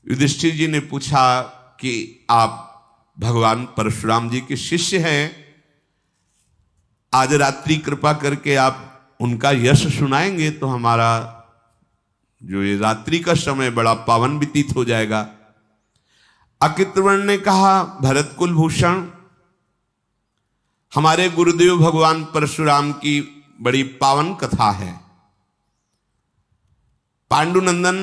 युधिष्ठिर जी ने पूछा कि आप भगवान परशुराम जी के शिष्य हैं, आज रात्रि कृपा करके आप उनका यश सुनाएंगे तो हमारा जो ये रात्रि का समय बड़ा पावन व्यतीत हो जाएगा। अकृतवर्ण ने कहा, भरत कुल भूषण, हमारे गुरुदेव भगवान परशुराम की बड़ी पावन कथा है। पांडुनंदन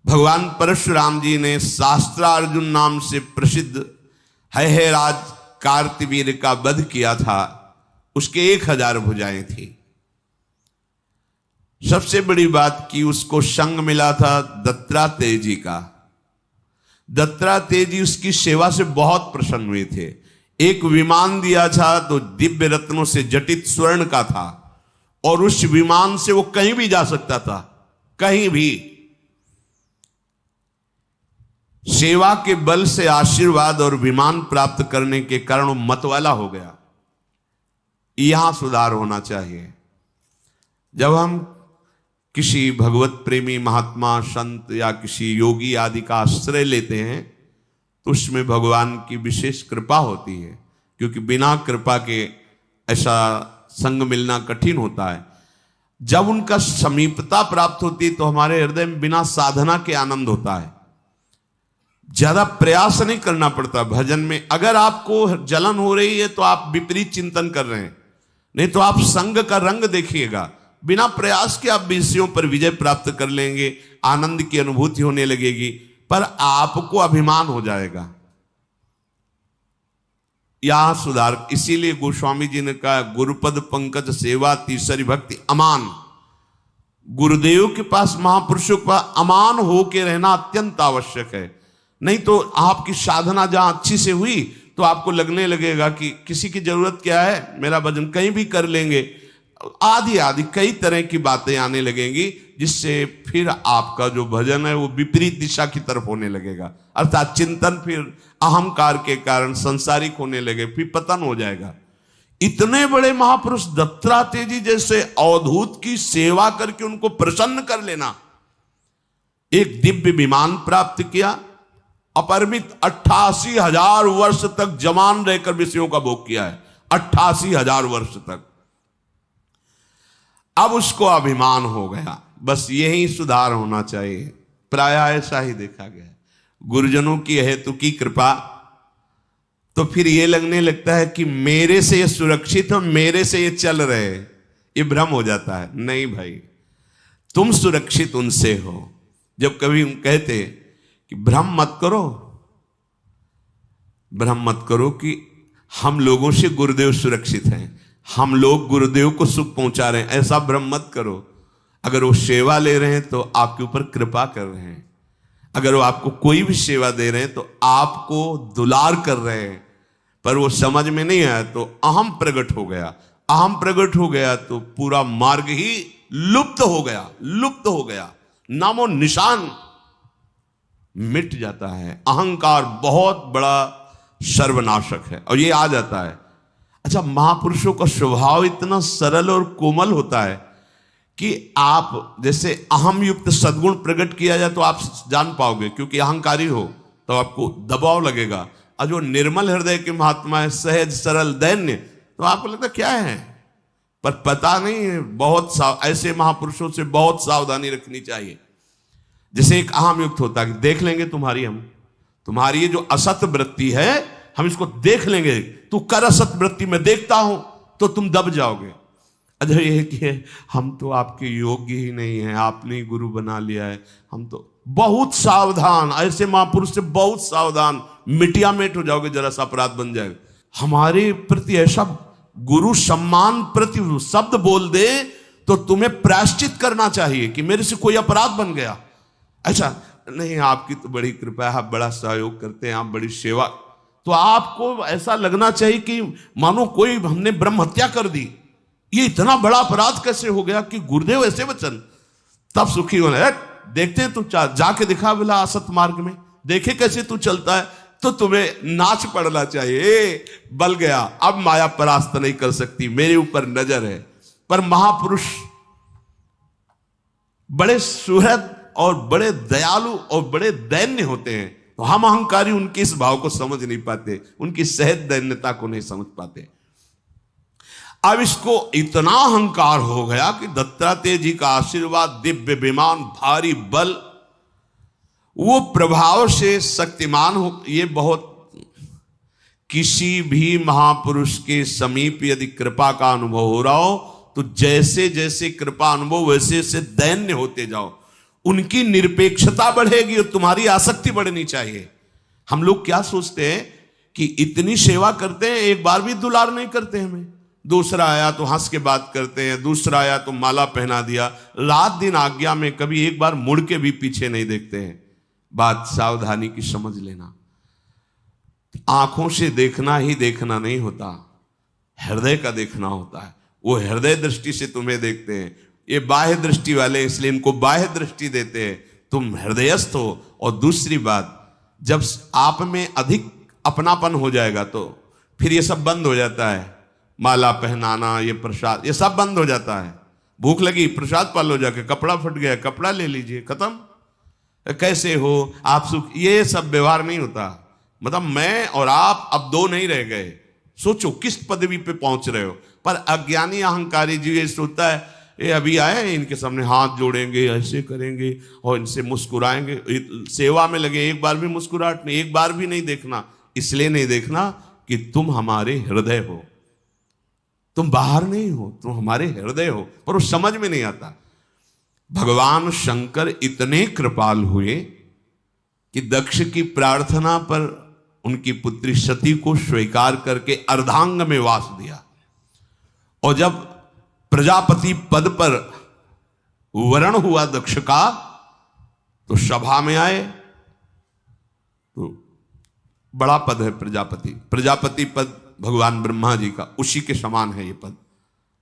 भगवान परशुराम जी ने शास्त्रार्जुन नाम से प्रसिद्ध है राज कार्तवीर का वध किया था। उसके 1000 भुजाएं थी। सबसे बड़ी बात कि उसको संग मिला था दत्तात्रेय जी का। दत्तात्रेय जी उसकी सेवा से बहुत प्रसन्न हुए थे। एक विमान दिया था तो दिव्य रत्नों से जटित स्वर्ण का था, और उस विमान से वो कहीं भी जा सकता था, कहीं भी। सेवा के बल से आशीर्वाद और विमान प्राप्त करने के कारण वो मतवाला हो गया। यहां सुधार होना चाहिए। जब हम किसी भगवत प्रेमी महात्मा संत या किसी योगी आदि का आश्रय लेते हैं तो उसमें भगवान की विशेष कृपा होती है, क्योंकि बिना कृपा के ऐसा संग मिलना कठिन होता है। जब उनका समीपता प्राप्त होती है तो हमारे हृदय में बिना साधना के आनंद होता है। ज्यादा प्रयास नहीं करना पड़ता भजन में। अगर आपको जलन हो रही है तो आप विपरीत चिंतन कर रहे हैं, नहीं तो आप संग का रंग देखिएगा। बिना प्रयास के आप विषयों पर विजय प्राप्त कर लेंगे, आनंद की अनुभूति होने लगेगी, पर आपको अभिमान हो जाएगा। यहां सुधार। इसीलिए गोस्वामी जी ने कहा, गुरुपद पंकज सेवा तीसरी भक्ति अमान। गुरुदेव के पास, महापुरुषों के पास अमान होके रहना अत्यंत आवश्यक है। नहीं तो आपकी साधना जहां अच्छी से हुई तो आपको लगने लगेगा कि किसी की जरूरत क्या है, मेरा भजन कहीं भी कर लेंगे। आदि आदि कई तरह की बातें आने लगेंगी, जिससे फिर आपका जो भजन है वो विपरीत दिशा की तरफ होने लगेगा। अर्थात चिंतन फिर अहंकार के कारण संसारिक होने लगे, फिर पतन हो जाएगा। इतने बड़े महापुरुष दत्तात्रेय जी जैसे अवधूत की सेवा करके उनको प्रसन्न कर लेना, एक दिव्य विमान प्राप्त किया, अपरिमित 88,000 वर्ष तक जवान रहकर विषयों का भोग किया है। 88,000 वर्ष तक। अब उसको अभिमान हो गया। बस यही सुधार होना चाहिए। प्राय ऐसा ही देखा गया। गुरुजनों की हेतु की कृपा तो फिर ये लगने लगता है कि मेरे से ये सुरक्षित हो, मेरे से ये चल रहे, ये भ्रम हो जाता है। नहीं भाई, तुम सुरक्षित उनसे हो। जब कभी हम कहते कि भ्रम मत करो, भ्रम मत करो कि हम लोगों से गुरुदेव सुरक्षित हैं, हम लोग गुरुदेव को सुख पहुंचा रहे हैं, ऐसा भ्रम मत करो। अगर वो सेवा ले रहे हैं तो आपके ऊपर कृपा कर रहे हैं। अगर वो आपको कोई भी सेवा दे रहे हैं तो आपको दुलार कर रहे हैं। पर वो समझ में नहीं आया तो अहम प्रकट हो गया। अहम प्रकट हो गया तो पूरा मार्ग ही लुप्त हो गया, लुप्त हो गया, नामो निशान मिट जाता है। अहंकार बहुत बड़ा सर्वनाशक है और ये आ जाता है। अच्छा, महापुरुषों का स्वभाव इतना सरल और कोमल होता है कि आप जैसे अहम युक्त सद्गुण प्रकट किया जाए तो आप जान पाओगे, क्योंकि अहंकारी हो तो आपको दबाव लगेगा। और जो निर्मल हृदय के महात्मा है, सहज सरल दैन्य, तो आपको लगता क्या है, पर पता नहीं है। बहुत ऐसे महापुरुषों से बहुत सावधानी रखनी चाहिए। जैसे एक अहम युक्त होता है कि देख लेंगे तुम्हारी ये जो असत वृत्ति है, हम इसको देख लेंगे, तू कर असत वृत्ति में देखता हूं तो तुम दब जाओगे। अच्छा, ये कि हम तो आपके योग्य ही नहीं है, आपने गुरु बना लिया है, हम तो बहुत सावधान। ऐसे महापुरुष से बहुत सावधान, मिटिया मेट हो जाओगे, जरा सा अपराध बन जाएगा। हमारे प्रति ऐसा गुरु सम्मान प्रति शब्द बोल दे तो तुम्हें प्रायश्चित करना चाहिए कि मेरे से कोई अपराध बन गया। अच्छा नहीं, आपकी तो बड़ी कृपा है, आप बड़ा सहयोग करते हैं, आप बड़ी सेवा, तो आपको ऐसा लगना चाहिए कि मानो कोई हमने ब्रह्म हत्या कर दी। ये इतना बड़ा अपराध कैसे हो गया कि गुरुदेव ऐसे वचन, तब सुखी होना। देखते हैं तू जाके दिखा बोला असत मार्ग में, देखे कैसे तू चलता है, तो तुम्हें नाच पड़ना चाहिए। बल गया, अब माया परास्त नहीं कर सकती, मेरे ऊपर नजर है। पर महापुरुष बड़े सुहृद और बड़े दयालु और बड़े दैन्य होते हैं, तो हम अहंकारी उनके इस भाव को समझ नहीं पाते, उनकी सहज दैन्यता को नहीं समझ पाते। अब इसको इतना अहंकार हो गया कि दत्तात्रेय जी का आशीर्वाद, दिव्य विमान, भारी बल, वो प्रभाव से शक्तिमान हो। ये बहुत, किसी भी महापुरुष के समीप यदि कृपा का अनुभव हो रहा हो तो जैसे जैसे कृपा अनुभव वैसे वैसे दैन्य होते जाओ, उनकी निरपेक्षता बढ़ेगी और तुम्हारी आसक्ति बढ़नी चाहिए। हम लोग क्या सोचते हैं कि इतनी सेवा करते हैं, एक बार भी दुलार नहीं करते हमें, दूसरा आया तो हंस के बात करते हैं, दूसरा आया तो माला पहना दिया, रात दिन आज्ञा में कभी एक बार मुड़ के भी पीछे नहीं देखते हैं। बात सावधानी की समझ लेना, आंखों से देखना ही देखना नहीं होता, हृदय का देखना होता है। वो हृदय दृष्टि से तुम्हें देखते हैं, ये बाह्य दृष्टि वाले इसलिए इनको बाह्य दृष्टि देते हैं, तुम हृदयस्थ हो। और दूसरी बात, जब आप में अधिक अपनापन हो जाएगा तो फिर ये सब बंद हो जाता है, माला पहनाना, ये प्रसाद, ये सब बंद हो जाता है। भूख लगी, प्रसाद पालो जाके, कपड़ा फट गया, कपड़ा ले लीजिए, खत्म। कैसे हो आप, सुख, ये सब व्यवहार नहीं होता। मतलब मैं और आप अब दो नहीं रह गए। सोचो किस पदवी पे पहुंच रहे हो। पर अज्ञानी अहंकारी जी ये सोचता है, ये अभी आए हैं, इनके सामने हाथ जोड़ेंगे, ऐसे करेंगे और इनसे मुस्कुराएंगे, सेवा में लगे, एक बार भी मुस्कुराहट नहीं, एक बार भी नहीं देखना। इसलिए नहीं देखना कि तुम हमारे हृदय हो, तुम बाहर नहीं हो, तुम हमारे हृदय हो। पर वो समझ में नहीं आता। भगवान शंकर इतने कृपाल हुए कि दक्ष की प्रार्थना पर उनकी पुत्री सती को स्वीकार करके अर्धांग में वास दिया। और जब प्रजापति पद पर वरण हुआ दक्ष का, तो सभा में आए। तो बड़ा पद है प्रजापति, प्रजापति पद भगवान ब्रह्मा जी का, उसी के समान है ये पद,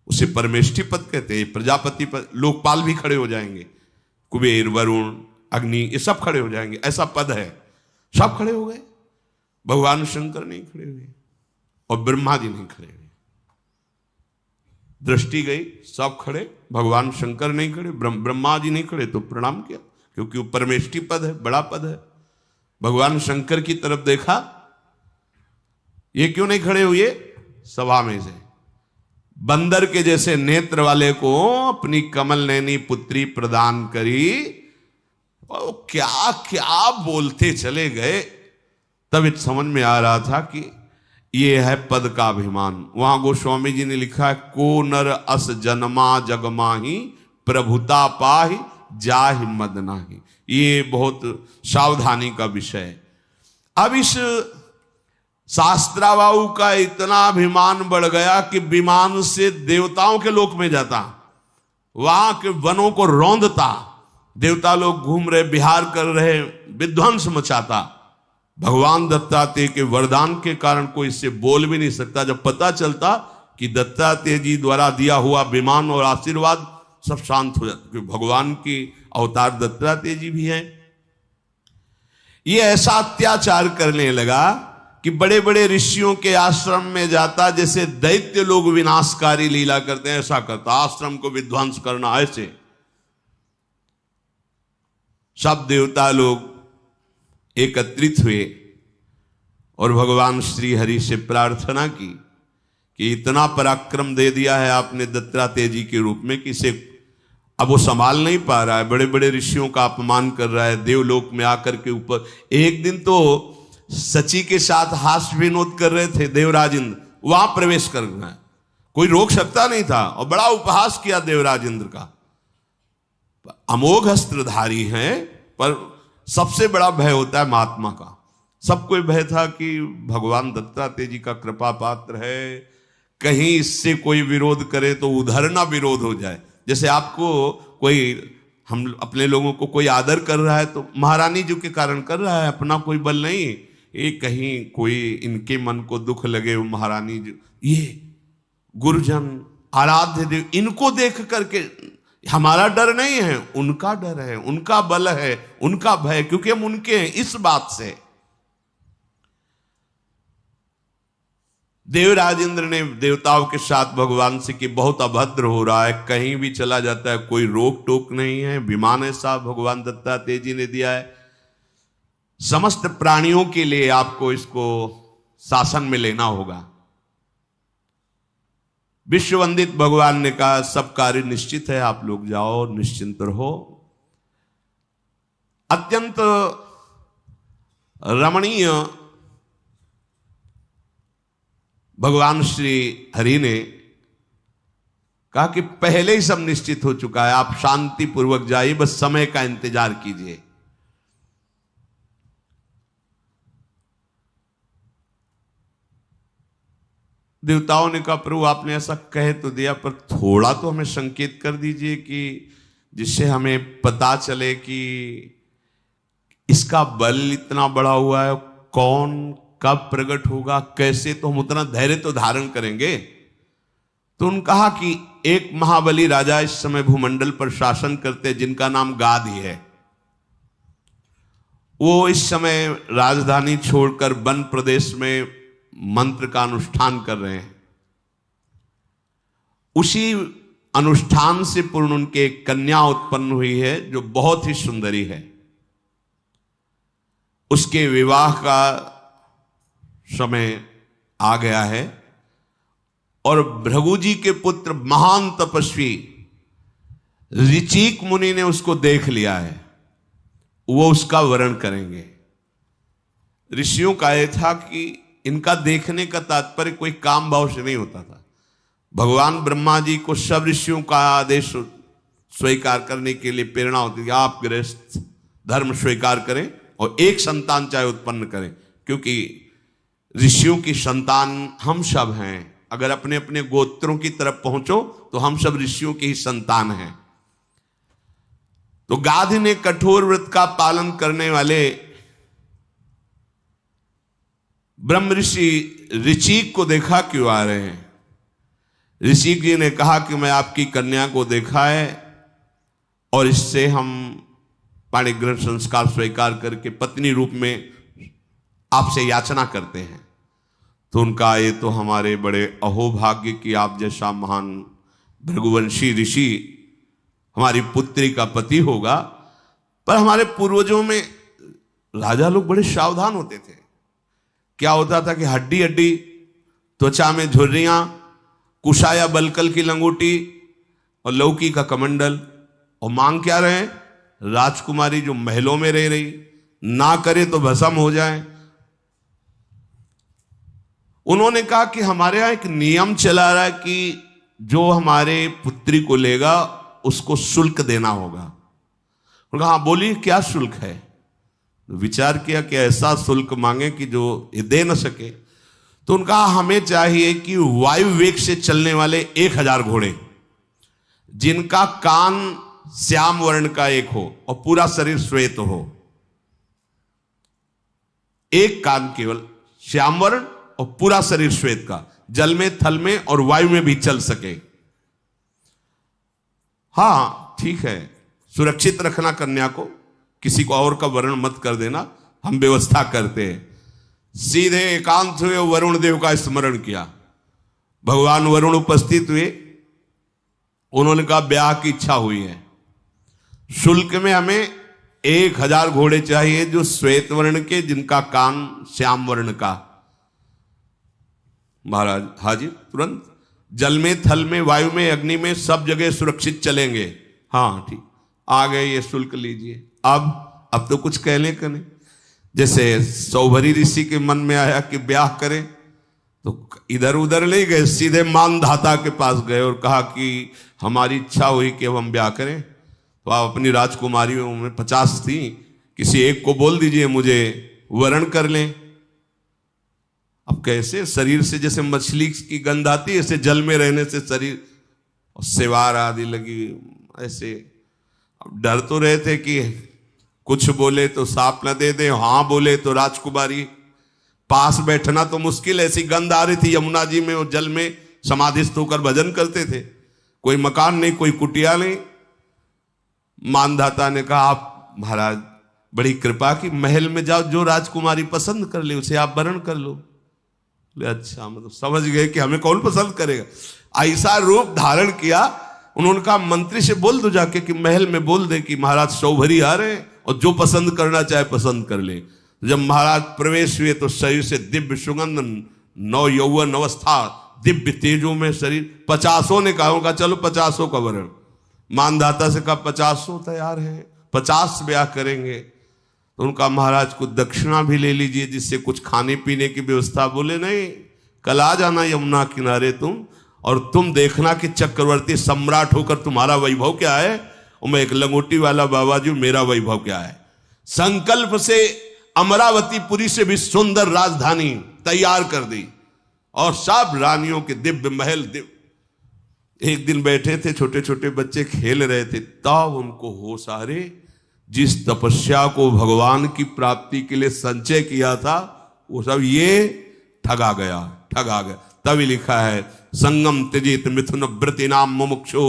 उसे परमेष्ठी पद कहते हैं। प्रजापति पद, लोकपाल भी खड़े हो जाएंगे, कुबेर, वरुण, अग्नि, ये सब खड़े हो जाएंगे, ऐसा पद है। सब खड़े हो गए, भगवान शंकर नहीं खड़े हुए और ब्रह्मा जी नहीं खड़े हुए। दृष्टि गई, सब खड़े, भगवान शंकर नहीं खड़े, ब्रह्मा जी नहीं खड़े, तो प्रणाम किया, क्योंकि वो परमेष्ठी पद है, बड़ा पद है। भगवान शंकर की तरफ देखा, ये क्यों नहीं खड़े हुए? सभा में से बंदर के जैसे नेत्र वाले को अपनी कमल नैनी पुत्री प्रदान करी, और क्या क्या बोलते चले गए। तब इत समझ में आ रहा था कि ये है पद का अभिमान। वहां गोस्वामी जी ने लिखा है, को नर अस जन्मा जगमाही प्रभुता पाहि जाहि मद नाही। ये बहुत सावधानी का विषय है। अब इस शास्त्राबाहु का इतना अभिमान बढ़ गया कि विमान से देवताओं के लोक में जाता, वहां के वनों को रौंदता, देवता लोग घूम रहे, विहार कर रहे, विध्वंस मचाता। भगवान दत्तात्रेय के वरदान के कारण कोई इससे बोल भी नहीं सकता। जब पता चलता कि दत्तात्रेय जी द्वारा दिया हुआ विमान और आशीर्वाद, सब शांत हो जाता, क्योंकि भगवान की अवतार दत्तात्रेय जी भी हैं। ये ऐसा अत्याचार करने लगा कि बड़े बड़े ऋषियों के आश्रम में जाता, जैसे दैत्य लोग विनाशकारी लीला करते हैं ऐसा करता, आश्रम को विध्वंस करना। ऐसे सब देवता लोग एकत्रित हुए और भगवान श्री हरि से प्रार्थना की कि इतना पराक्रम दे दिया है आपने दत्तात्रेय जी के रूप में कि इसे अब वो संभाल नहीं पा रहा है, बड़े बड़े ऋषियों का अपमान कर रहा है, देवलोक में आकर के ऊपर। एक दिन तो सची के साथ हास्य विनोद कर रहे थे देवराज इंद्र, वहां प्रवेश करना है, कोई रोक सकता नहीं था, और बड़ा उपहास किया देवराज इंद्र का। अमोघ अस्त्रधारी हैं, पर सबसे बड़ा भय होता है महात्मा का। सबको भय था कि भगवान दत्तात्रेय जी का कृपा पात्र है, कहीं इससे कोई विरोध करे तो उधर ना विरोध हो जाए। जैसे आपको कोई, हम अपने लोगों को कोई आदर कर रहा है तो महारानी जी के कारण कर रहा है, अपना कोई बल नहीं। ये कहीं कोई इनके मन को दुख लगे, वो महारानी जी, ये गुरुजन, आराध्य देव, इनको देख करके हमारा डर नहीं है, उनका डर है, उनका बल है, उनका भय, क्योंकि हम उनके हैं। इस बात से देवराज इंद्र ने देवताओं के साथ भगवान से कि बहुत अभद्र हो रहा है, कहीं भी चला जाता है, कोई रोक टोक नहीं है, विमान ऐसा भगवान दत्तात्रेय जी ने दिया है, समस्त प्राणियों के लिए आपको इसको शासन में लेना होगा। विश्ववंदित भगवान ने कहा सब कार्य निश्चित है, आप लोग जाओ, निश्चिंत रहो। अत्यंत रमणीय भगवान श्री हरि ने कहा कि पहले ही सब निश्चित हो चुका है, आप शांति पूर्वक जाइए, बस समय का इंतजार कीजिए। देवताओं ने कहा प्रभु आपने ऐसा कह तो दिया, पर थोड़ा तो हमें संकेत कर दीजिए कि जिससे हमें पता चले कि इसका बल इतना बड़ा हुआ है, कौन कब प्रकट होगा, कैसे, तो हम उतना धैर्य तो धारण करेंगे। तो उन्होंने कहा कि एक महाबली राजा इस समय भूमंडल पर शासन करते, जिनका नाम गाधी है। वो इस समय राजधानी छोड़कर वन प्रदेश में मंत्र का अनुष्ठान कर रहे हैं। उसी अनुष्ठान से पूर्ण उनके एक कन्या उत्पन्न हुई है जो बहुत ही सुंदरी है। उसके विवाह का समय आ गया है और भृगु जी के पुत्र महान तपस्वी ऋचिक मुनि ने उसको देख लिया है, वो उसका वरण करेंगे। ऋषियों का यह था कि इनका देखने का तात्पर्य कोई काम भाव से नहीं होता था। भगवान ब्रह्मा जी को सब ऋषियों का आदेश स्वीकार करने के लिए प्रेरणा होती थी, आप गृहस्थ धर्म स्वीकार करें और एक संतान चाहे उत्पन्न करें, क्योंकि ऋषियों की संतान हम सब हैं। अगर अपने अपने गोत्रों की तरफ पहुंचो तो हम सब ऋषियों की ही संतान हैं। तो गाधी ने कठोर व्रत का पालन करने वाले ब्रह्म ऋषि ऋचिक को देखा, क्यों आ रहे हैं? ऋषिक जी ने कहा कि मैं आपकी कन्या को देखा है और इससे हम पाणिग्रहण संस्कार स्वीकार करके पत्नी रूप में आपसे याचना करते हैं। तो उनका ये तो हमारे बड़े अहोभाग्य कि आप जैसा महान भृगुवंशी ऋषि हमारी पुत्री का पति होगा। पर हमारे पूर्वजों में राजा लोग बड़े सावधान होते थे। क्या होता था कि हड्डी हड्डी, त्वचा में झुर्रियां, कुशाया बलकल की लंगोटी और लौकी का कमंडल, और मांग क्या रहे? राजकुमारी जो महलों में रह रही, ना करे तो भस्म हो जाए। उन्होंने कहा कि हमारे यहां एक नियम चला रहा है कि जो हमारे पुत्री को लेगा उसको शुल्क देना होगा। उन्होंने कहा हाँ बोलिए क्या शुल्क है? विचार किया कि ऐसा शुल्क मांगे कि जो ये दे न सके। तो उनका हमें चाहिए कि वायु वेग से चलने वाले 1000 घोड़े, जिनका कान श्याम वर्ण का एक हो और पूरा शरीर श्वेत हो। एक कान केवल श्याम वर्ण और पूरा शरीर श्वेत का, जल में, थल में और वायु में भी चल सके। हाँ ठीक है, सुरक्षित रखना कन्या को, किसी को और का वर्ण मत कर देना, हम व्यवस्था करते हैं। सीधे एकांत हुए, वरुण देव का स्मरण किया। भगवान वरुण उपस्थित हुए। उन्होंने कहा ब्याह की इच्छा हुई है, शुल्क में हमें 1000 घोड़े चाहिए जो श्वेत वर्ण के, जिनका कान श्याम वर्ण का। महाराज हाजिर, तुरंत जल में, थल में, वायु में, अग्नि में, सब जगह सुरक्षित चलेंगे। हाँ ठीक, आ गए, ये शुल्क लीजिए। अब तो कुछ कहने का नहीं। जैसे सौभरी ऋषि के मन में आया कि ब्याह करें, तो इधर उधर नहीं गए, सीधे मानधाता के पास गए और कहा कि हमारी इच्छा हुई कि अब हम ब्याह करें। तो आप अपनी राजकुमारियों में 50 थी, किसी एक को बोल दीजिए मुझे वरण कर लें। अब कैसे? शरीर से जैसे मछली की गंध आती है, ऐसे जल में रहने से शरीर सेवार आदि लगी ऐसे। अब डर तो रहे थे कि कुछ बोले तो सांप न दे दे, हाँ बोले तो राजकुमारी। पास बैठना तो मुश्किल, ऐसी गंध आ रही थी। यमुना जी में और जल में समाधिस्थ होकर भजन करते थे, कोई मकान नहीं, कोई कुटिया नहीं। मानधाता ने कहा आप महाराज बड़ी कृपा की, महल में जाओ, जो राजकुमारी पसंद कर ले उसे आप वरण कर लो। अच्छा, मतलब समझ गए कि हमें कौन पसंद करेगा। ऐसा रूप धारण किया। उन्होंने कहा मंत्री से बोल दो जाके कि महल में बोल दे कि महाराज सौभरी आ रहे हैं और जो पसंद करना चाहे पसंद कर ले। जब महाराज प्रवेश हुए तो शरीर से दिव्य सुगंध, नव यौवन अवस्था, दिव्य तेजों में शरीर। 50 ने कहा चलो 50 का वरण। मानदाता से कहा 50 तैयार है, 50 ब्याह करेंगे। तो उनका महाराज को दक्षिणा भी ले लीजिए जिससे कुछ खाने पीने की व्यवस्था। बोले नहीं, कल आ जाना यमुना किनारे तुम, और तुम देखना कि चक्रवर्ती सम्राट होकर तुम्हारा वैभव क्या है और मैं एक लंगोटी वाला बाबा जी मेरा वैभव क्या है। संकल्प से अमरावतीपुरी से भी सुंदर राजधानी तैयार कर दी और सब रानियों के दिव्य महल। एक दिन बैठे थे, छोटे छोटे बच्चे खेल रहे थे, तब उनको होश आ रे, जिस तपस्या को भगवान की प्राप्ति के लिए संचय किया था वो सब ये ठगा गया। तभी लिखा है संगम त्यजेत मिथुन व्रति नाम मुमुक्षु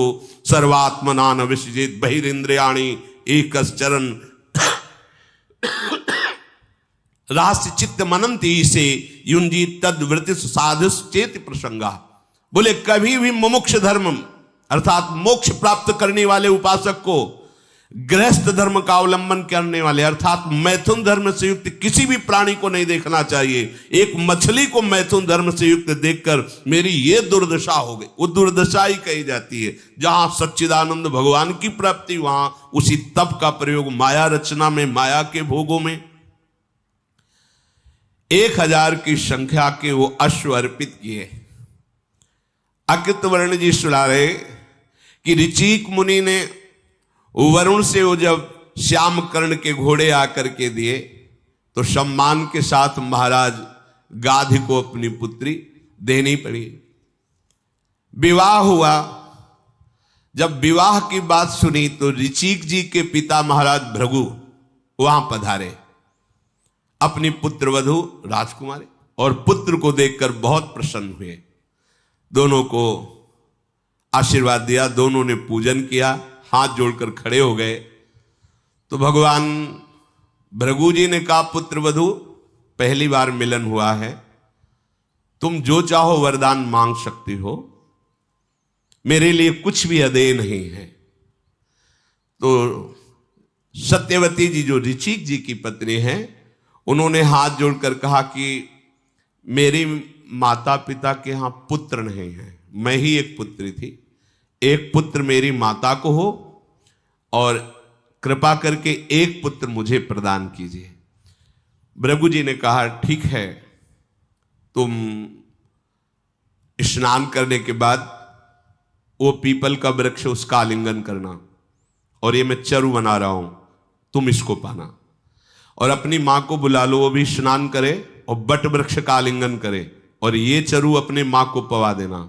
सर्वात्मनान विसृजेत बहिरिंद्रियाणि एकश्चरण राष्ट्र चित्त मनंती से युंजी तद वृत्ति साधु चेत प्रसंगा। बोले कभी भी मुमुक्ष धर्म अर्थात मोक्ष प्राप्त करने वाले उपासक को गृहस्थ धर्म का अवलंबन करने वाले अर्थात मैथुन धर्म से युक्त किसी भी प्राणी को नहीं देखना चाहिए। एक मछली को मैथुन धर्म से युक्त देखकर मेरी ये दुर्दशा हो गई, वो दुर्दशा ही कही जाती है। जहां सच्चिदानंद भगवान की प्राप्ति वहां उसी तप का प्रयोग माया रचना में, माया के भोगों में। 1000 की संख्या के वो अश्व अर्पित किए। अकृतवर्ण जी सुना रहे कि ऋचिक मुनि ने वरुण से वो जब श्याम कर्ण के घोड़े आकर के दिए तो सम्मान के साथ महाराज गाधी को अपनी पुत्री देनी पड़ी। विवाह हुआ। जब विवाह की बात सुनी तो ऋचिक जी के पिता महाराज भृगु वहां पधारे, अपनी पुत्र वधू राजकुमारी और पुत्र को देखकर बहुत प्रसन्न हुए। दोनों को आशीर्वाद दिया, दोनों ने पूजन किया, हाथ जोड़कर खड़े हो गए। तो भगवान भृगु जी ने कहा पुत्र वधू पहली बार मिलन हुआ है, तुम जो चाहो वरदान मांग सकती हो, मेरे लिए कुछ भी अदेय नहीं है। तो सत्यवती जी जो ऋचिक जी की पत्नी है उन्होंने हाथ जोड़कर कहा कि मेरी माता पिता के यहां पुत्र नहीं है, मैं ही एक पुत्री थी, एक पुत्र मेरी माता को हो और कृपा करके एक पुत्र मुझे प्रदान कीजिए। भृगु जी ने कहा ठीक है, तुम स्नान करने के बाद वो पीपल का वृक्ष उसका आलिंगन करना और ये मैं चरु बना रहा हूं, तुम इसको पाना और अपनी मां को बुला लो, वो भी स्नान करे और बट वृक्ष का आलिंगन करे और ये चरु अपने मां को पवा देना।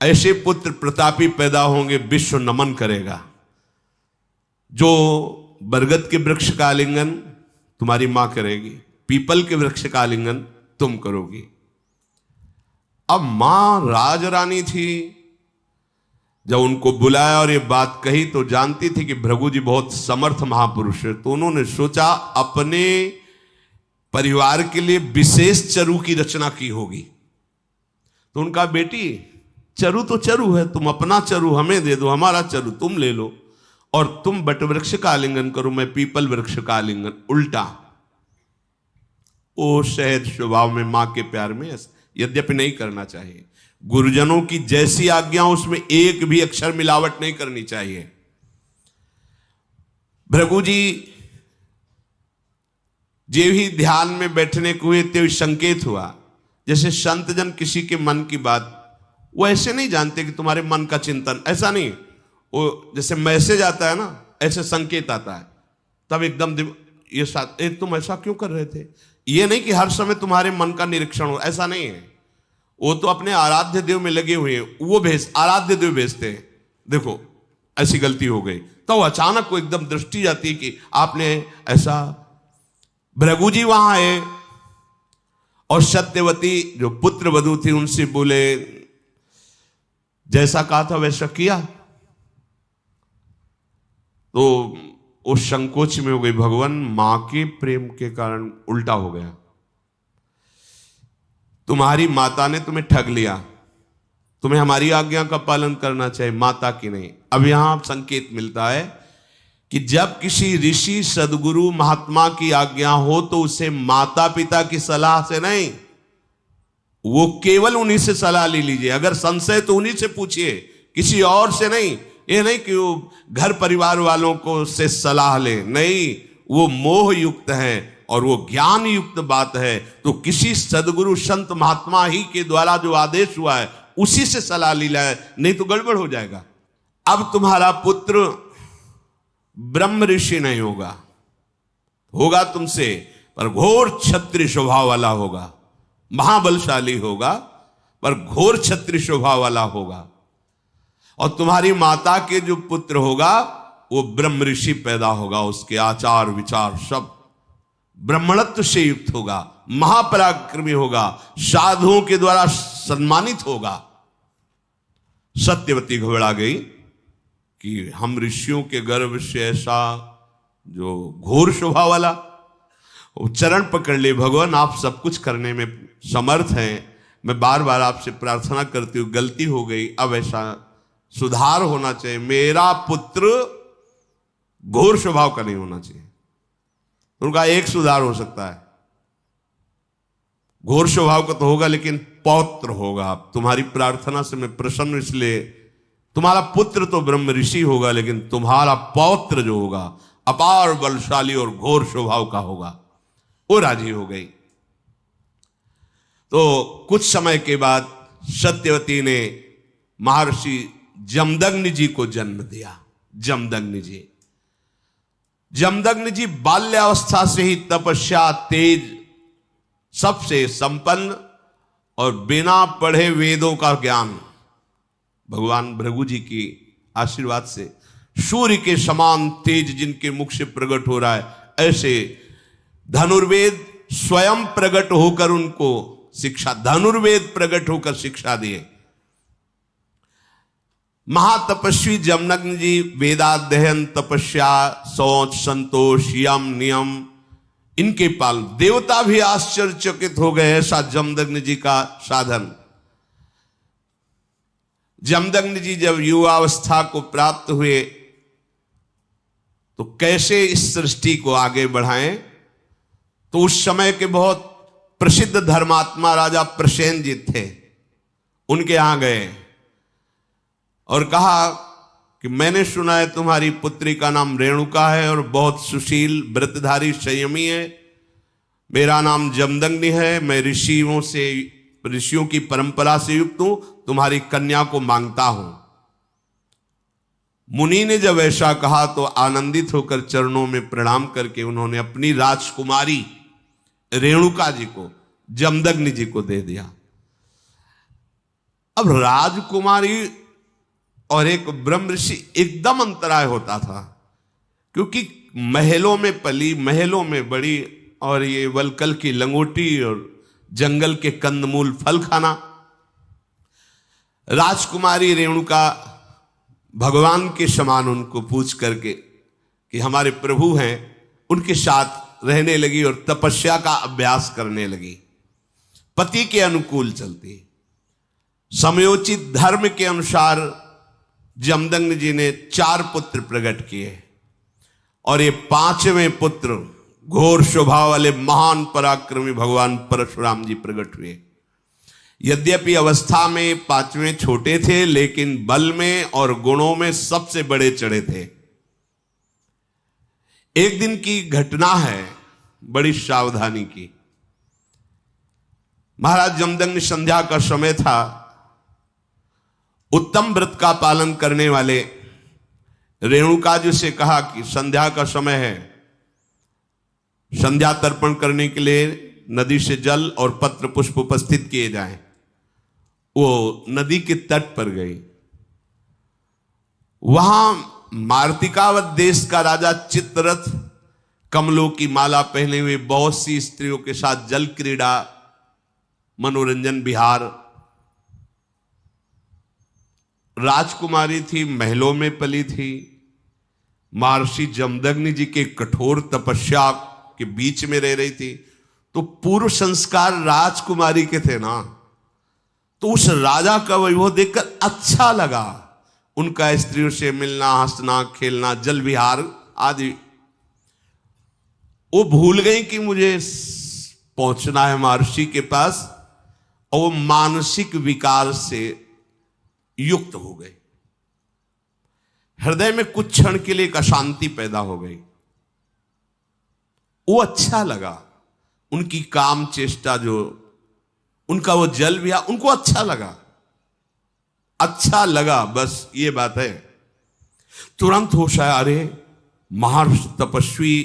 ऐसे पुत्र प्रतापी पैदा होंगे, विश्व नमन करेगा। जो बरगद के वृक्ष का आलिंगन तुम्हारी मां करेगी, पीपल के वृक्ष का आलिंगन तुम करोगी। अब मां राजरानी थी, जब उनको बुलाया और ये बात कही तो जानती थी कि भृगु जी बहुत समर्थ महापुरुष है। तो उन्होंने सोचा अपने परिवार के लिए विशेष चरु की रचना की होगी। तो उनका बेटी चरु तो चरु है, तुम अपना चरु हमें दे दो, हमारा चरु तुम ले लो और तुम बट वृक्ष का आलिंगन करो, मैं पीपल वृक्ष का आलिंगन। उल्टा ओ सहज स्वभाव में मां के प्यार में यद्यपि नहीं करना चाहिए। गुरुजनों की जैसी आज्ञा उसमें एक भी अक्षर मिलावट नहीं करनी चाहिए। भृगु जी जे भी ध्यान में बैठने को हुए तो संकेत हुआ, जैसे संत जन किसी के मन की बात वो ऐसे नहीं जानते कि तुम्हारे मन का चिंतन, ऐसा नहीं, वो जैसे मैसेज आता है ना ऐसे संकेत आता है, तब एकदम ये तुम ऐसा क्यों कर रहे थे। ये नहीं कि हर समय तुम्हारे मन का निरीक्षण हो, ऐसा नहीं है। वो तो अपने आराध्य देव में लगे हुए हैं, वो आराध्य देव भेजते हैं, देखो ऐसी गलती हो गई, तो अचानक को एकदम दृष्टि जाती है कि आपने ऐसा। भृगु जी वहां आए और सत्यवती जो पुत्र वधू थी उनसे बोले जैसा कहा था वैसा किया। तो वो संकोच में हो गई, भगवान मां के प्रेम के कारण उल्टा हो गया। तुम्हारी माता ने तुम्हें ठग लिया, तुम्हें हमारी आज्ञा का पालन करना चाहिए, माता की नहीं। अब यहां संकेत मिलता है कि जब किसी ऋषि सदगुरु महात्मा की आज्ञा हो तो उसे माता पिता की सलाह से नहीं, वो केवल उन्हीं से सलाह ले लीजिए। अगर संशय तो उन्हीं से पूछिए, किसी और से नहीं। ये नहीं कि वो घर परिवार वालों को से सलाह ले, नहीं, वो मोह युक्त है और वो ज्ञान युक्त बात है। तो किसी सदगुरु संत महात्मा ही के द्वारा जो आदेश हुआ है उसी से सलाह ली जाए, नहीं तो गड़बड़ हो जाएगा। अब तुम्हारा पुत्र ब्रह्म ऋषि नहीं होगा, होगा तुमसे, पर घोर क्षत्रिय स्वभाव वाला होगा, महाबलशाली होगा पर घोर क्षत्रिय स्वभाव वाला होगा। और तुम्हारी माता के जो पुत्र होगा वो ब्रह्म ऋषि पैदा होगा, उसके आचार विचार सब ब्राह्मणत्व से युक्त होगा, महापराक्रमी होगा, साधुओं के द्वारा सम्मानित होगा। सत्यवती घबरा गई कि हम ऋषियों के गर्भ से ऐसा जो घोर स्वभाव वाला, वो चरण पकड़ ले, भगवान आप सब कुछ करने में समर्थ हैं, मैं बार बार आपसे प्रार्थना करती हूँ, गलती हो गई, अब ऐसा सुधार होना चाहिए, मेरा पुत्र घोर स्वभाव का नहीं होना चाहिए। उनका एक सुधार हो सकता है, घोर स्वभाव का तो होगा लेकिन पौत्र होगा। तुम्हारी प्रार्थना से मैं प्रसन्न, इसलिए तुम्हारा पुत्र तो ब्रह्म ऋषि होगा लेकिन तुम्हारा पौत्र जो होगा अपार बलशाली और घोर स्वभाव का होगा। वो राजी हो गई। तो कुछ समय के बाद सत्यवती ने महर्षि जमदग्नि जी को जन्म दिया। जमदग्नि जी, जमदग्नि जी बाल्यावस्था से ही तपस्या, तेज, सबसे संपन्न और बिना पढ़े वेदों का ज्ञान, भगवान भृगु जी की आशीर्वाद से सूर्य के समान तेज जिनके मुख से प्रकट हो रहा है, ऐसे धनुर्वेद स्वयं प्रकट होकर उनको शिक्षा, धनुर्वेद प्रकट होकर शिक्षा दिए। महातपस्वी जमदग्नि जी वेदाध्ययन, तपस्या, शौच, संतोष, यम, नियम, इनके पाल, देवता भी आश्चर्यचकित हो गए, ऐसा जमदग्नि जी का साधन। जमदग्नि जी जब युवावस्था को प्राप्त हुए तो कैसे इस सृष्टि को आगे बढ़ाएं, तो उस समय के बहुत प्रसिद्ध धर्मात्मा राजा प्रसेनजीत थे, उनके यहां गए और कहा कि मैंने सुना है तुम्हारी पुत्री का नाम रेणुका है और बहुत सुशील, व्रतधारी, संयमी है। मेरा नाम जमदग्नि है, मैं ऋषियों की परंपरा से युक्त हूं, तुम्हारी कन्या को मांगता हूं। मुनि ने जब ऐसा कहा तो आनंदित होकर चरणों में प्रणाम करके उन्होंने अपनी राजकुमारी रेणुका जी को जमदग्नि जी को दे दिया। अब राजकुमारी और एक ब्रह्म ऋषि एकदम अंतराय होता था, क्योंकि महलों में पली, महलों में बड़ी, और ये वलकल की लंगोटी और जंगल के कंदमूल फल खाना। राजकुमारी रेणुका भगवान के समान उनको पूछ करके कि हमारे प्रभु हैं, उनके साथ रहने लगी और तपस्या का अभ्यास करने लगी। पति के अनुकूल चलती, समयोचित धर्म के अनुसार जमदग्नि जी ने 4 पुत्र प्रकट किए और ये 5वें पुत्र घोर स्वभाव वाले महान पराक्रमी भगवान परशुराम जी प्रकट हुए। यद्यपि अवस्था में 5वें छोटे थे, लेकिन बल में और गुणों में सबसे बड़े चढ़े थे। एक दिन की घटना है, बड़ी सावधानी की। महाराज जमदग्नि, संध्या का समय था, उत्तम व्रत का पालन करने वाले रेणुका जी से कहा कि संध्या का समय है, संध्या तर्पण करने के लिए नदी से जल और पत्र पुष्प उपस्थित किए जाएं। वो नदी के तट पर गई। वहां मार्तिकावत देश का राजा चित्ररथ कमलों की माला पहने हुए बहुत सी स्त्रियों के साथ जल क्रीड़ा, मनोरंजन, विहार। राजकुमारी थी, महलों में पली थी, महर्षि जमदग्नि जी के कठोर तपस्या के बीच में रह रही थी, तो पूर्व संस्कार राजकुमारी के थे ना, तो उस राजा का वैभव देखकर अच्छा लगा। उनका स्त्रियों से मिलना, हंसना, खेलना, जल विहार आदि। वो भूल गई कि मुझे पहुंचना है महर्षि के पास, और वो मानसिक विकार से युक्त हो गई। हृदय में कुछ क्षण के लिए एक अशांति पैदा हो गई। वो अच्छा लगा, उनकी काम चेष्टा, जो उनका वो जल भी, उनको अच्छा लगा, अच्छा लगा, बस ये बात है। तुरंत होश आया, अरे महर्षि तपस्वी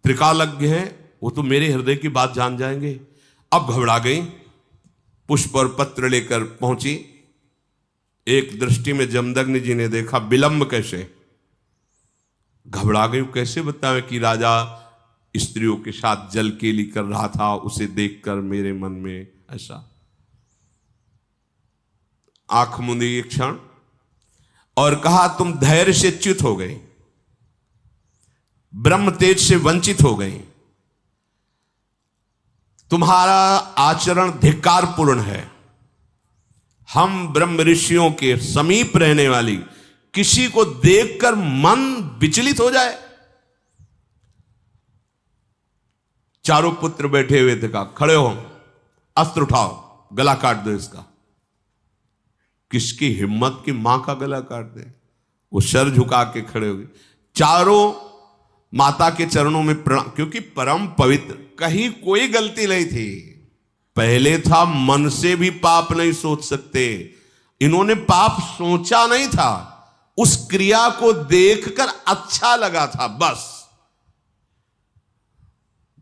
त्रिकालज्ञ है, वो तो मेरे हृदय की बात जान जाएंगे। अब घबरा गई, पुष्प और पत्र लेकर पहुंची। एक दृष्टि में जमदग्नि जी ने देखा विलंब कैसे, घबरा गई। कैसे बतावे कि राजा स्त्रियों के साथ जल केली कर रहा था, उसे देखकर मेरे मन में ऐसा। आंख मूंदी एक क्षण और कहा, तुम धैर्य से च्युत हो गई, ब्रह्म तेज से वंचित हो गई, तुम्हारा आचरण धिक्कारपूर्ण है। हम ब्रह्म ऋषियों के समीप रहने वाली किसी को देखकर मन विचलित हो जाए। चारों पुत्र बैठे हुए थे, कहा खड़े हो, अस्त्र उठाओ, गला काट दो इसका। किसकी हिम्मत की मां का गला काट दे। वो सर झुका के खड़े हो गए। चारों माता के चरणों में प्रणाम, क्योंकि परम पवित्र, कहीं कोई गलती नहीं थी। पहले था मन से भी पाप नहीं सोच सकते, इन्होंने पाप सोचा नहीं था, उस क्रिया को देखकर अच्छा लगा था, बस।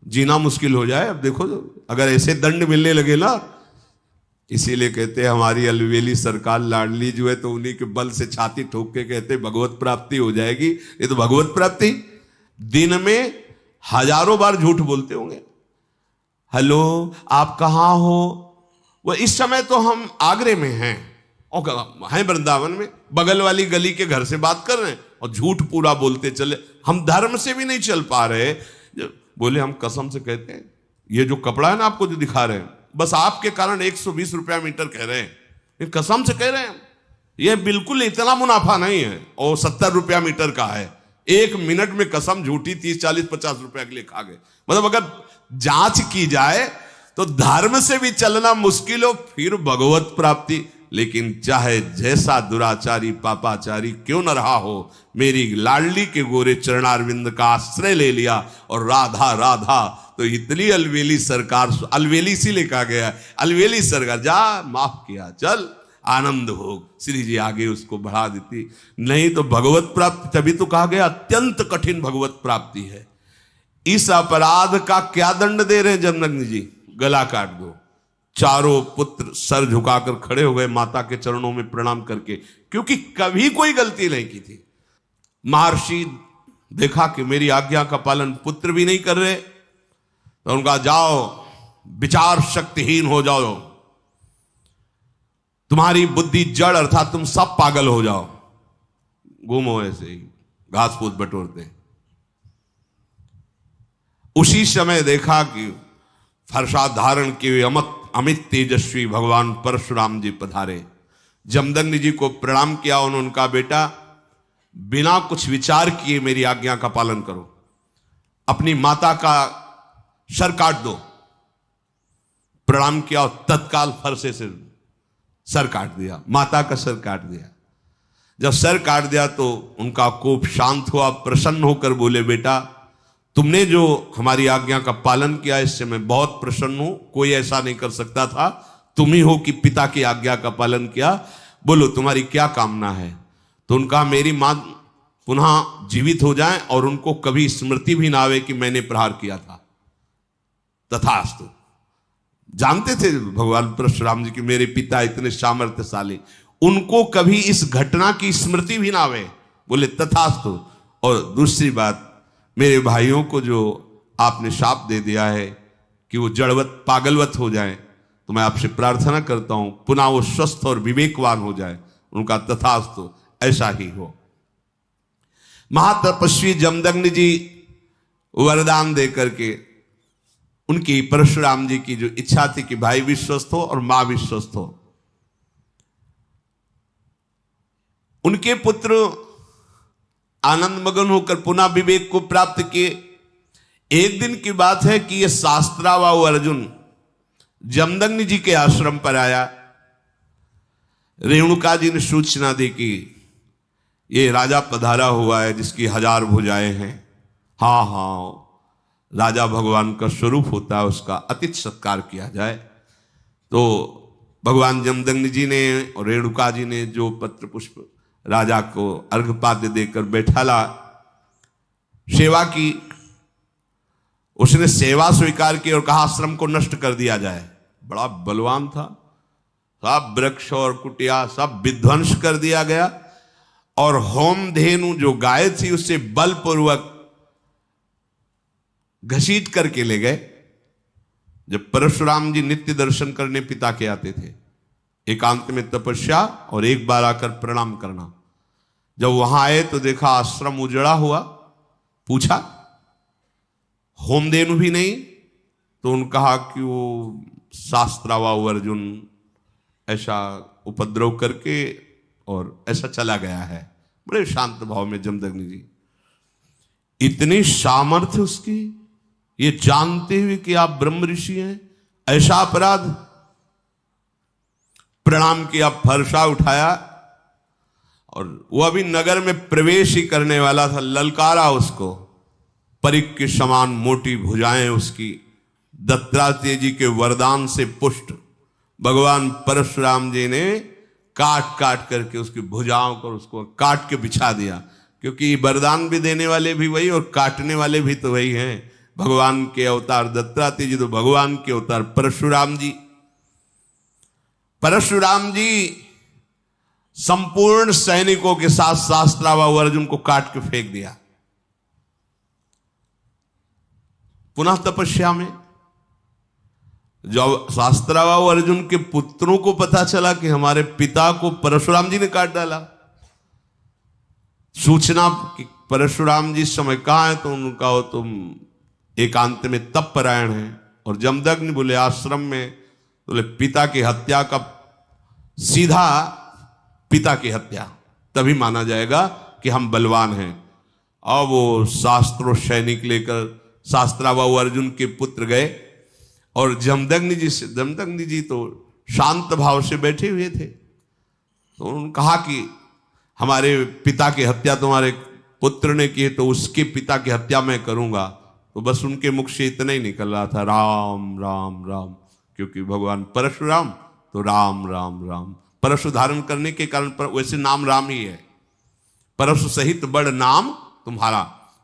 जीना मुश्किल हो जाए। अब देखो, अगर ऐसे दंड मिलने लगे ना, इसीलिए कहते हैं हमारी अलवेली सरकार लाडली जो है, तो उन्हीं के बल से छाती ठोक के कहते भगवत प्राप्ति हो जाएगी। ये तो भगवत प्राप्ति, दिन में हजारों बार झूठ बोलते होंगे। हेलो, आप कहां हो? वो इस समय तो हम आगरे में हैं और हैं वृंदावन में, बगल वाली गली के घर से बात कर रहे हैं और झूठ पूरा बोलते चले। हम धर्म से भी नहीं चल पा रहे। बोले हम कसम से कहते हैं, ये जो कपड़ा है ना आपको जो दिखा रहे हैं, बस आपके कारण 120 रुपया मीटर कह रहे हैं, ये कसम से कह रहे हैं। ये बिल्कुल इतना मुनाफा नहीं है, और 70 रुपया मीटर का है। 1 मिनट में कसम झूठी 30, 40, 50 रुपया के लिए खा गए। मतलब अगर जांच की जाए तो धर्म से भी चलना मुश्किल हो, फिर भगवत प्राप्ति। लेकिन चाहे जैसा दुराचारी पापाचारी क्यों न रहा हो, मेरी लाडली के गोरे चरणारविंद का आश्रय ले लिया और राधा राधा, तो इतनी अलवेली सरकार, अलवेली सी लिखा गया, अलवेली सरकार, जा माफ किया, चल आनंद भोग। श्री जी आगे उसको बढ़ा देती। नहीं तो भगवत प्राप्ति, तभी तो कहा गया अत्यंत कठिन भगवत प्राप्ति है। इस अपराध का क्या दंड दे रहे जमदग्नि जी? गला काट दो। चारों पुत्र सर झुकाकर खड़े हो गए माता के चरणों में प्रणाम करके, क्योंकि कभी कोई गलती नहीं की थी। महर्षि देखा कि मेरी आज्ञा का पालन पुत्र भी नहीं कर रहे, तो उनका जाओ विचार शक्तिहीन हो जाओ, तुम्हारी बुद्धि जड़, अर्थात तुम सब पागल हो जाओ, घूमो ऐसे ही घास फूस बटोरते। उसी समय देखा कि फरसा धारण किए अमित तेजस्वी भगवान परशुराम जी पधारे। जमदग्नि जी को प्रणाम किया उन्होंने, उनका बेटा बिना कुछ विचार किए मेरी आज्ञा का पालन करो, अपनी माता का सर काट दो। प्रणाम किया और तत्काल फरसे से सर काट दिया, माता का सर काट दिया। जब सर काट दिया तो उनका कोप शांत हुआ, प्रसन्न होकर बोले, बेटा तुमने जो हमारी आज्ञा का पालन किया इससे मैं बहुत प्रसन्न हूं, कोई ऐसा नहीं कर सकता था, तुम ही हो कि पिता की आज्ञा का पालन किया। बोलो तुम्हारी क्या कामना है? तो उनका मेरी मां पुनः जीवित हो जाए और उनको कभी स्मृति भी ना आवे कि मैंने प्रहार किया था। तथास्तु। जानते थे भगवान परशुराम जी कि मेरे पिता इतने सामर्थ्यशाली, उनको कभी इस घटना की स्मृति भी ना आवे। बोले तथास्तु। और दूसरी बात, मेरे भाइयों को जो आपने शाप दे दिया है कि वो जड़वत पागलवत हो जाए, तो मैं आपसे प्रार्थना करता हूं पुनः वो स्वस्थ और विवेकवान हो जाए। उनका तथास्तु, ऐसा ही हो। महातपस्वी जमदग्नि जी वरदान दे करके उनकी परशुराम जी की जो इच्छा थी कि भाई भी स्वस्थ हो और मां भी स्वस्थ हो। उनके पुत्र आनंद मगन होकर पुनः विवेक को प्राप्त किए। एक दिन की बात है कि यह शास्त्राबाहु अर्जुन जमदग्नि जी के आश्रम पर आया। रेणुका जी ने सूचना दी कि ये राजा पधारा हुआ है जिसकी 1000 भुजाएं हैं। हाँ हाँ, राजा भगवान का स्वरूप होता है, उसका अतिथि सत्कार किया जाए। तो भगवान जमदग्नि जी ने और रेणुका जी ने जो पत्र पुष्प राजा को अर्घपाद्य देकर बैठाला, सेवा की। उसने सेवा स्वीकार की और कहा आश्रम को नष्ट कर दिया जाए। बड़ा बलवान था, सब वृक्ष और कुटिया सब विध्वंस कर दिया गया और होम धेनु जो गाय थी उससे बलपूर्वक घसीट करके ले गए। जब परशुराम जी नित्य दर्शन करने पिता के आते थे, एकांत में तपस्या और एक बार आकर प्रणाम करना। जब वहां आए तो देखा आश्रम उजड़ा हुआ। पूछा होमधेनु भी नहीं, तो उन्होंने कहा कि वो शास्त्राबाहु अर्जुन ऐसा उपद्रव करके और ऐसा चला गया है। बड़े शांत भाव में जमदग्नि जी, इतनी सामर्थ्य उसकी, ये जानते हुए कि आप ब्रह्म ऋषि हैं, ऐसा अपराध। प्रणाम किया, फरसा उठाया और वो अभी नगर में प्रवेश ही करने वाला था। ललकारा उसको, परिक के समान मोटी भुजाएं उसकी, दत्तात्रेय जी के वरदान से पुष्ट भगवान परशुराम जी ने काट काट करके उसकी भुजाओं को उसको काट के बिछा दिया। क्योंकि वरदान भी देने वाले भी वही और काटने वाले भी तो वही हैं। भगवान के अवतार दत्तात्रेय जी तो भगवान के अवतार परशुराम जी। परशुराम जी संपूर्ण सैनिकों के साथ शास्त्राबाहु अर्जुन को काट के फेंक दिया। पुनः तपस्या में जब शास्त्राबाहु अर्जुन के पुत्रों को पता चला कि हमारे पिता को परशुराम जी ने काट डाला, सूचना कि परशुराम जी इस समय कहां है, तो उनका हो तुम एकांत में तप परायण है। और जमदग्नि बोले आश्रम में, बोले पिता की हत्या का सीधा पिता की हत्या, तभी माना जाएगा कि हम बलवान हैं। अब वो शास्त्रों सैनिक लेकर शास्त्राबाहु अर्जुन के पुत्र गए और जमदग्नि जी तो शांत भाव से बैठे हुए थे। तो उन्होंने कहा कि हमारे पिता की हत्या तुम्हारे पुत्र ने की है, तो उसके पिता की हत्या मैं करूंगा। तो बस उनके मुख से इतना ही निकल रहा था, राम राम राम। क्योंकि भगवान परशुराम तो राम राम राम, परशु धारण करने के कारण वैसे नाम राम ही है। परशु सहित बड़ नाम तुम्हारा।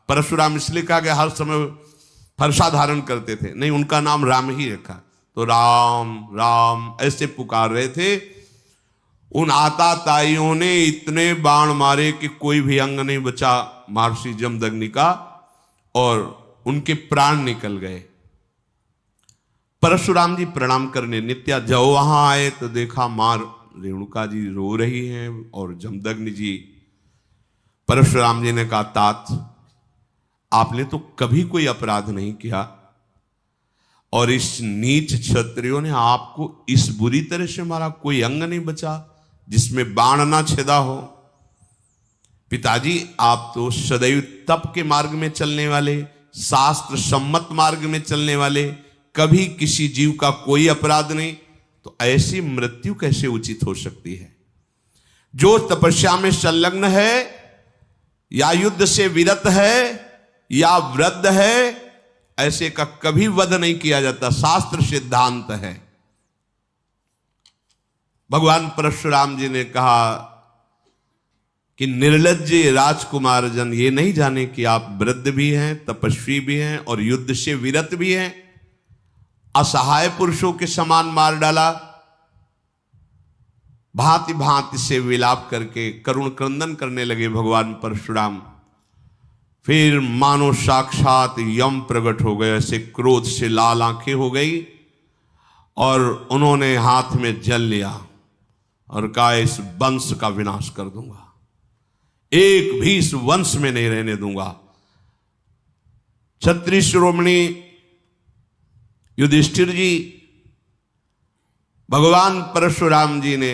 परशुराम इसलिए कहा गया, हर समय फरसा धारण करते थे, नहीं उनका नाम राम ही रखा। तो राम राम ऐसे पुकार रहे थे। उन आताताइयों ने इतने बाण मारे कि कोई भी अंग नहीं बचा महर्षि जमदग्नि का और उनके प्राण निकल गए। परशुराम जी प्रणाम करने नित्या जब वहां आए तो देखा मां रेणुका जी रो रही हैं और जमदग्नि जी। परशुराम जी ने कहा तात, आपने तो कभी कोई अपराध नहीं किया और इस नीच क्षत्रियों ने आपको इस बुरी तरह से मारा, कोई अंग नहीं बचा जिसमें बाण ना छेदा हो। पिताजी आप तो सदैव तप के मार्ग में चलने वाले, शास्त्र सम्मत मार्ग में चलने वाले, कभी किसी जीव का कोई अपराध नहीं, तो ऐसी मृत्यु कैसे उचित हो सकती है? जो तपस्या में संलग्न है या युद्ध से विरत है या वृद्ध है, ऐसे का कभी वध नहीं किया जाता, शास्त्र सिद्धांत है। भगवान परशुराम जी ने कहा कि निर्लज्ज राजकुमार जन ये नहीं जाने कि आप वृद्ध भी हैं, तपस्वी भी हैं और युद्ध से विरत भी हैं। असहाय पुरुषों के समान मार डाला। भांति भांति से विलाप करके करुण क्रंदन करने लगे भगवान परशुराम। फिर मानो साक्षात यम प्रकट हो गए, ऐसे क्रोध से लाल आंखें हो गई और उन्होंने हाथ में जल लिया और कहा इस वंश का विनाश कर दूंगा, एक भी इस वंश में नहीं रहने दूंगा। क्षत्रिय शिरोमणि युधिष्ठिर जी, भगवान परशुराम जी ने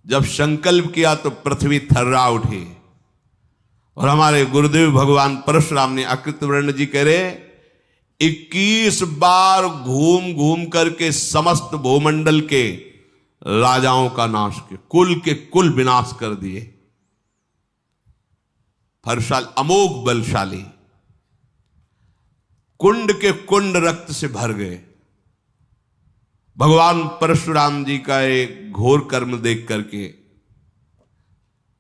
जब संकल्प किया तो पृथ्वी थर्रा उठी, और हमारे गुरुदेव भगवान परशुराम ने अकृतवर्ण जी कह रहे 21 बार घूम घूम करके समस्त भूमंडल के राजाओं का नाश किया, कुल के कुल विनाश कर दिए। परशुराम अमोघ बलशाली, कुंड के कुंड रक्त से भर गए। भगवान परशुराम जी का एक घोर कर्म देख करके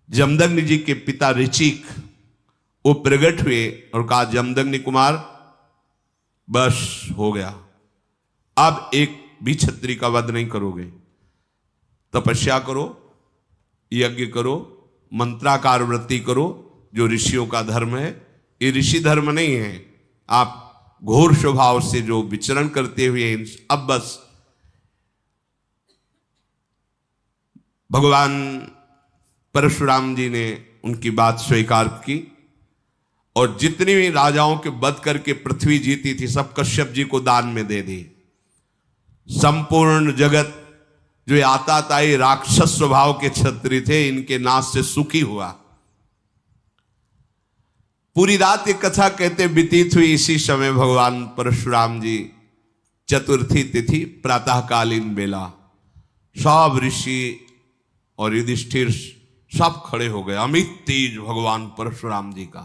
जमदग्नि जी के पिता ऋचिक वो प्रकट हुए और कहा, जमदग्नि कुमार बस हो गया, अब एक भी क्षत्रिय का वध नहीं करोगे, तपस्या करो, यज्ञ करो, मंत्राकार वृत्ति करो, जो ऋषियों का धर्म है। ये ऋषि धर्म नहीं है, आप घोर स्वभाव से जो विचरण करते हुए अब बस। भगवान परशुराम जी ने उनकी बात स्वीकार की और जितनी भी राजाओं के वध करके पृथ्वी जीती थी सब कश्यप जी को दान में दे दी। संपूर्ण जगत जो आताताई राक्षस स्वभाव के क्षत्रिय थे, इनके नाश से सुखी हुआ। पूरी रात ये कथा कहते व्यतीत हुई। इसी समय भगवान परशुराम जी चतुर्थी तिथि प्रातःकालीन बेला सब ऋषि और युधिष्ठिर सब खड़े हो गए। अमित तेज भगवान परशुराम जी का।